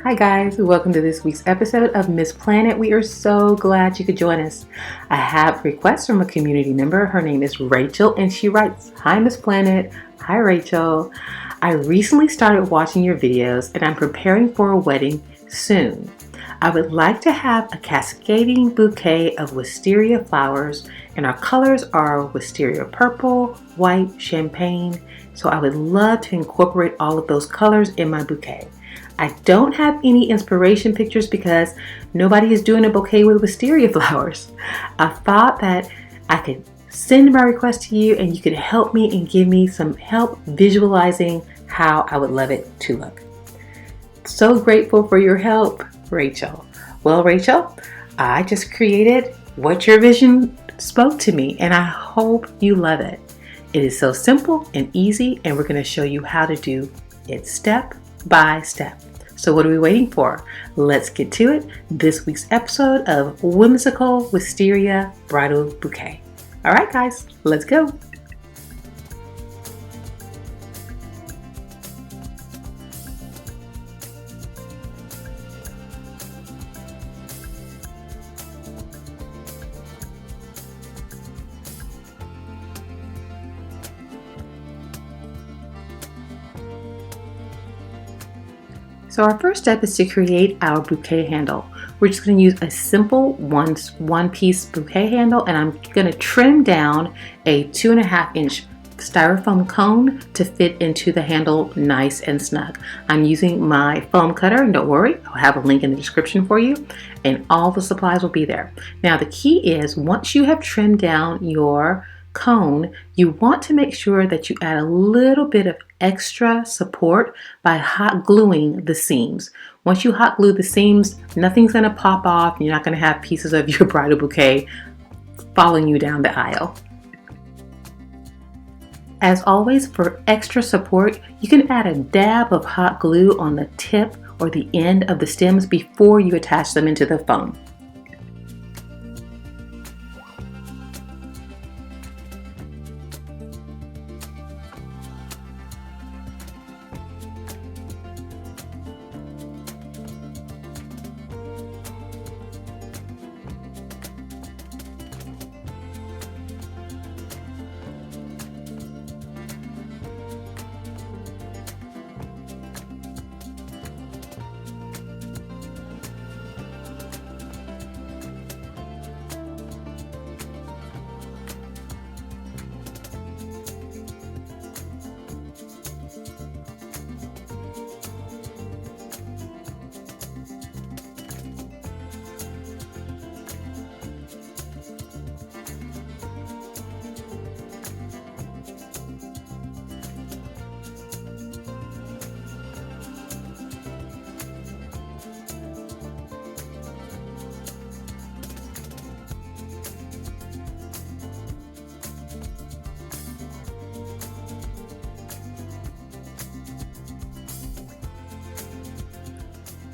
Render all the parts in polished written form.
Hi guys, welcome to this week's episode of Miss Planet. We are so glad you could join us. I have requests from a community member. Her name is Rachel and she writes, "Hi Miss Planet." Hi Rachel. I recently started watching your videos and I'm preparing for a wedding soon. I would like to have a cascading bouquet of wisteria flowers and our colors are wisteria purple, white, champagne. So I would love to incorporate all of those colors in my bouquet. I don't have any inspiration pictures because nobody is doing a bouquet with wisteria flowers. I thought that I could send my request to you and you could help me and give me some help visualizing how I would love it to look. So grateful for your help, Rachel. Well, Rachel, I just created what your vision spoke to me and I hope you love it. It is so simple and easy and we're going to show you how to do it step by step. So what are we waiting for? Let's get to it. This week's episode of Whimsical Wisteria Bridal Bouquet. All right, guys, let's go. So our first step is to create our bouquet handle. We're just going to use a simple one-piece bouquet handle and I'm going to trim down a 2.5-inch styrofoam cone to fit into the handle nice and snug. I'm using my foam cutter and don't worry, I'll have a link in the description for you and all the supplies will be there. Now the key is once you have trimmed down your cone, you want to make sure that you add a little bit of extra support by hot gluing the seams. Once you hot glue the seams, nothing's going to pop off. You're not going to have pieces of your bridal bouquet following you down the aisle. As always, for extra support, you can add a dab of hot glue on the tip or the end of the stems before you attach them into the foam.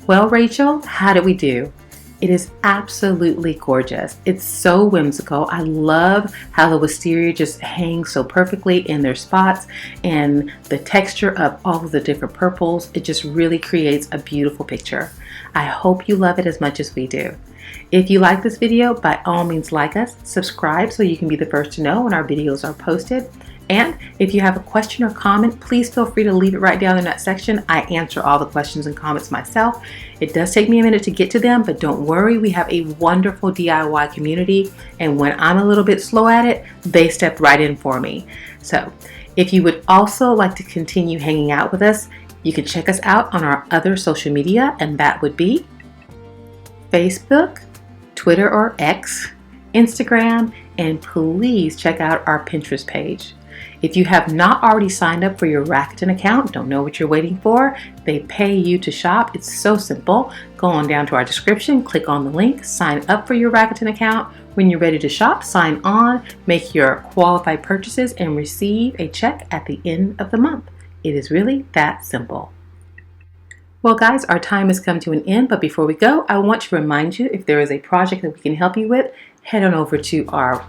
Well, Rachel, how did we do? It is absolutely gorgeous. It's so whimsical. I love how the wisteria just hangs so perfectly in their spots and the texture of all of the different purples. It just really creates a beautiful picture. I hope you love it as much as we do. If you like this video, by all means like us, subscribe so you can be the first to know when our videos are posted. And if you have a question or comment, please feel free to leave it right down in that section. I answer all the questions and comments myself. It does take me a minute to get to them, but don't worry, we have a wonderful DIY community. And when I'm a little bit slow at it, they step right in for me. So if you would also like to continue hanging out with us, you can check us out on our other social media, and that would be Facebook, Twitter or X, Instagram, and please check out our Pinterest page. If you have not already signed up for your Rakuten account, don't know what you're waiting for, they pay you to shop. It's so simple. Go on down to our description, click on the link, sign up for your Rakuten account. When you're ready to shop, sign on, make your qualified purchases, and receive a check at the end of the month. It is really that simple. Well guys, our time has come to an end, but before we go, I want to remind you if there is a project that we can help you with, head on over to our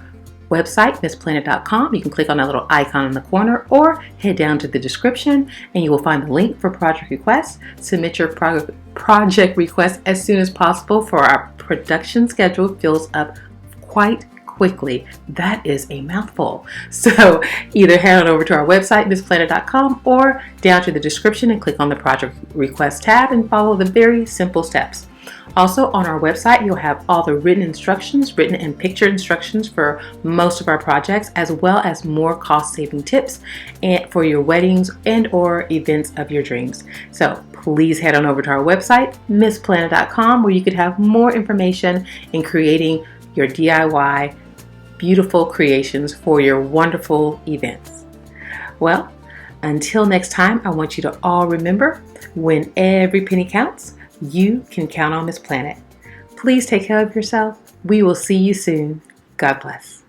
website, MissPlanet.com. You can click on that little icon in the corner or head down to the description and you will find the link for project requests. Submit your project request as soon as possible, for our production schedule fills up quite quickly. That is a mouthful. So either head on over to our website, MissPlanet.com, or down to the description and click on the project request tab and follow the very simple steps. Also, on our website, you'll have all the written and pictured instructions for most of our projects, as well as more cost-saving tips and for your weddings and or events of your dreams. So please head on over to our website, MissPlanet.com, where you could have more information in creating your DIY beautiful creations for your wonderful events. Well, until next time, I want you to all remember, when every penny counts, you can count on Miss Planet. Please take care of yourself. We will see you soon. God bless.